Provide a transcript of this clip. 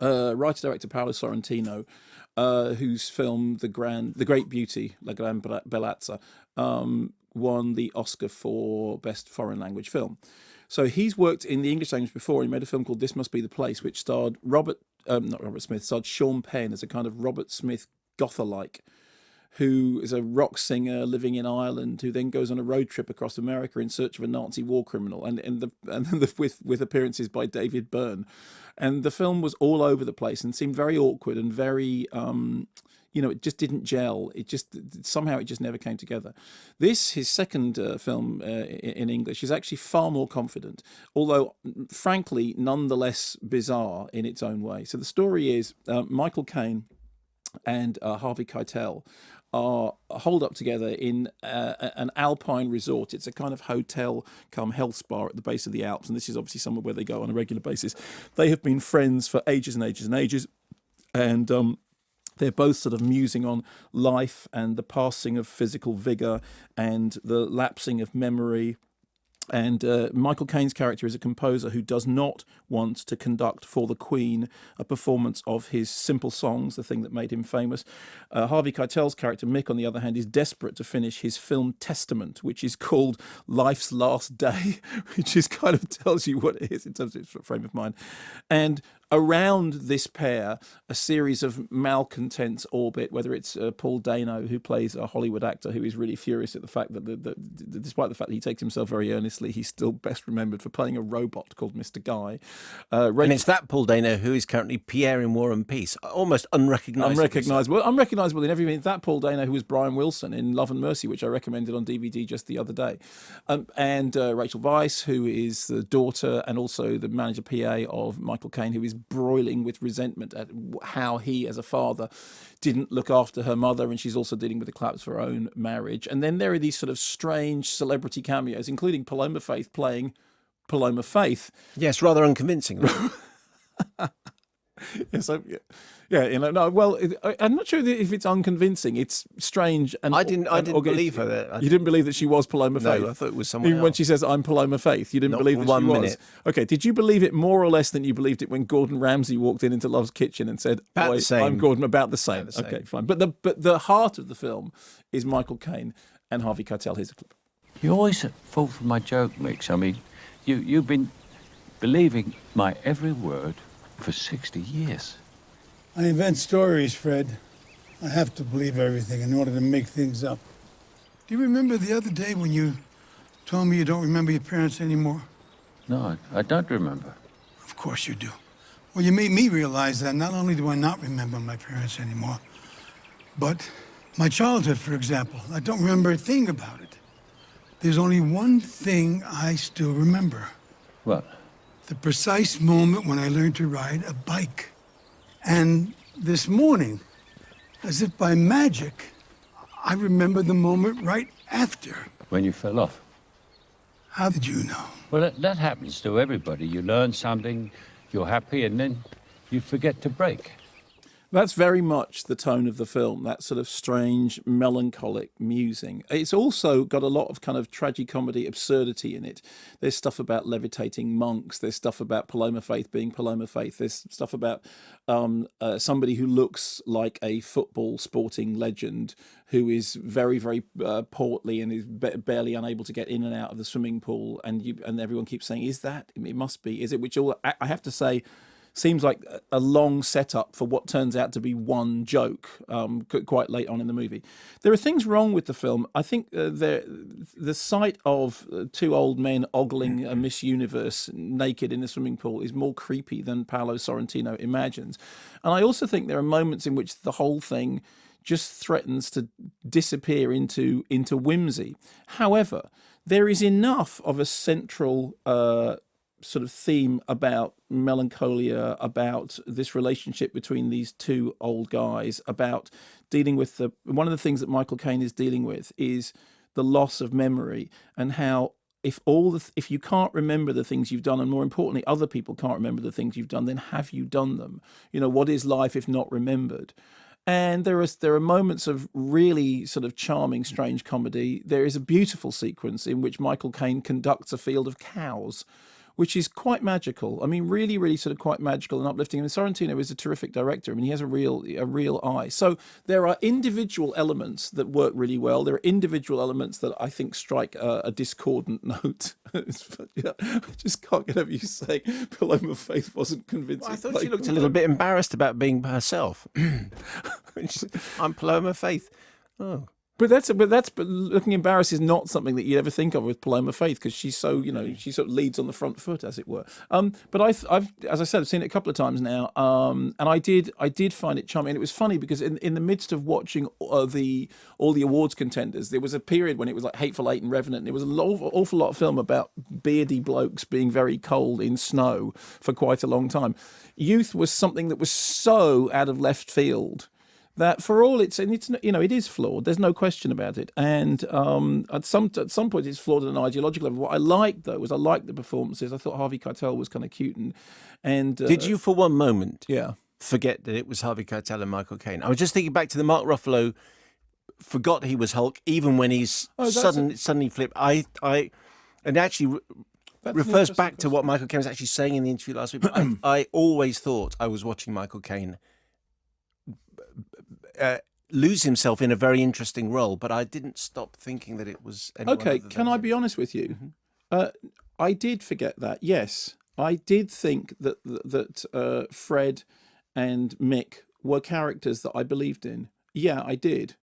writer-director Paolo Sorrentino, whose film The Great Beauty, La Gran Bellezza, won the Oscar for Best Foreign Language Film. So he's worked in the English language before. He made a film called This Must Be the Place, which starred not Robert Smith, starred Sean Penn as a kind of Robert Smith Gotha-like, who is a rock singer living in Ireland, who then goes on a road trip across America in search of a Nazi war criminal, with appearances by David Byrne. And the film was all over the place and seemed very awkward and very, it just didn't gel. It just never came together. This, his second film in English, is actually far more confident, although frankly, nonetheless bizarre in its own way. So the story is Michael Caine and Harvey Keitel are holed up together in an alpine resort. It's a kind of hotel come health spa at the base of the Alps, and this is obviously somewhere where they go on a regular basis. They have been friends for ages and ages and ages, and they're both sort of musing on life and the passing of physical vigour and the lapsing of memory. And Michael Caine's character is a composer who does not want to conduct for the Queen a performance of his simple songs, the thing that made him famous. Harvey Keitel's character, Mick, on the other hand, is desperate to finish his film Testament, which is called Life's Last Day, which just kind of tells you what it is in terms of its frame of mind. And around this pair, a series of malcontents orbit, whether it's Paul Dano, who plays a Hollywood actor who is really furious at the fact that, despite the fact that he takes himself very earnestly, he's still best remembered for playing a robot called Mr. Guy. And it's that Paul Dano who is currently Pierre in War and Peace, almost unrecognisable. Unrecognisable in everything. That Paul Dano who was Brian Wilson in Love and Mercy, which I recommended on DVD just the other day. And Rachel Weisz, who is the daughter and also the manager PA of Michael Caine, who is broiling with resentment at how he, as a father, didn't look after her mother, and she's also dealing with the collapse of her own marriage. And then there are these sort of strange celebrity cameos, including Paloma Faith playing Paloma Faith. Yes, rather unconvincing. Yes, no. Well, I'm not sure if it's unconvincing. It's strange, and I didn't believe her. You didn't believe that she was Paloma Faith. No, I thought it was someone Even else. when she says, "I'm Paloma Faith," you didn't Not believe for that one she was. minute. Okay, did you believe it more or less than you believed it when Gordon Ramsay walked into Love's Kitchen and said, About the same. "I'm Gordon"? About the same. About the same. Okay, fine. But the heart of the film is Michael Caine and Harvey Keitel. Here's a clip. You always fall for my joke, Mix. I mean, you've been believing my every word for 60 years. I invent stories, Fred. I have to believe everything in order to make things up. Do you remember the other day when you told me you don't remember your parents anymore? No, I don't remember. Of course you do. Well, you made me realize that not only do I not remember my parents anymore, but my childhood, for example. I don't remember a thing about it. There's only one thing I still remember. What? The precise moment when I learned to ride a bike. And this morning, as if by magic, I remember the moment right after. When you fell off? How did you know? Well, that happens to everybody. You learn something, you're happy, and then you forget to brake. That's very much the tone of the film, that sort of strange, melancholic musing. It's also got a lot of kind of tragicomedy absurdity in it. There's stuff about levitating monks. There's stuff about Paloma Faith being Paloma Faith. There's stuff about somebody who looks like a football sporting legend who is very, very portly and is barely unable to get in and out of the swimming pool. And everyone keeps saying, is that? It must be. Is it? Which all, I have to say, seems like a long setup for what turns out to be one joke quite late on in the movie. There are things wrong with the film. I think the sight of two old men ogling a Miss Universe naked in a swimming pool is more creepy than Paolo Sorrentino imagines. And I also think there are moments in which the whole thing just threatens to disappear into whimsy. However, there is enough of a central sort of theme about melancholia, about this relationship between these two old guys, about dealing with one of the things that Michael Caine is dealing with is the loss of memory, and how if you can't remember the things you've done, and more importantly, other people can't remember the things you've done, then have you done them? You know, what is life if not remembered? And there are moments of really sort of charming, strange comedy. There is a beautiful sequence in which Michael Caine conducts a field of cows, which is quite magical. I mean, really, really sort of quite magical and uplifting. And Sorrentino is a terrific director. I mean, he has a real eye. So there are individual elements that work really well. There are individual elements that I think strike a discordant note. I just can't get over you saying Paloma Faith wasn't convincing. Well, I thought she looked a little bit embarrassed about being herself. I'm Paloma Faith. Oh. But looking embarrassed is not something that you'd ever think of with Paloma Faith, because she's so, she sort of leads on the front foot, as it were. But I've, as I said, I've seen it a couple of times now, and I did find it charming. And it was funny because in the midst of watching all the awards contenders, there was a period when it was like Hateful Eight and Revenant, and there was an awful lot of film about beardy blokes being very cold in snow for quite a long time. Youth was something that was so out of left field that for all it is flawed. There's no question about it. And at some point it's flawed at an ideological level. What I liked, though, was I liked the performances. I thought Harvey Keitel was kind of cute. And did you, for one moment, yeah, forget that it was Harvey Keitel and Michael Caine? I was just thinking back to the Mark Ruffalo forgot he was Hulk, even when he's suddenly flipped. And actually refers back to what Michael Caine was actually saying in the interview last week. I always thought I was watching Michael Caine lose himself in a very interesting role, but I didn't stop thinking that it was anyone okay. other than Can I him. be honest with you? I did forget that. Yes, I did think that Fred and Mick were characters that I believed in. Yeah, I did.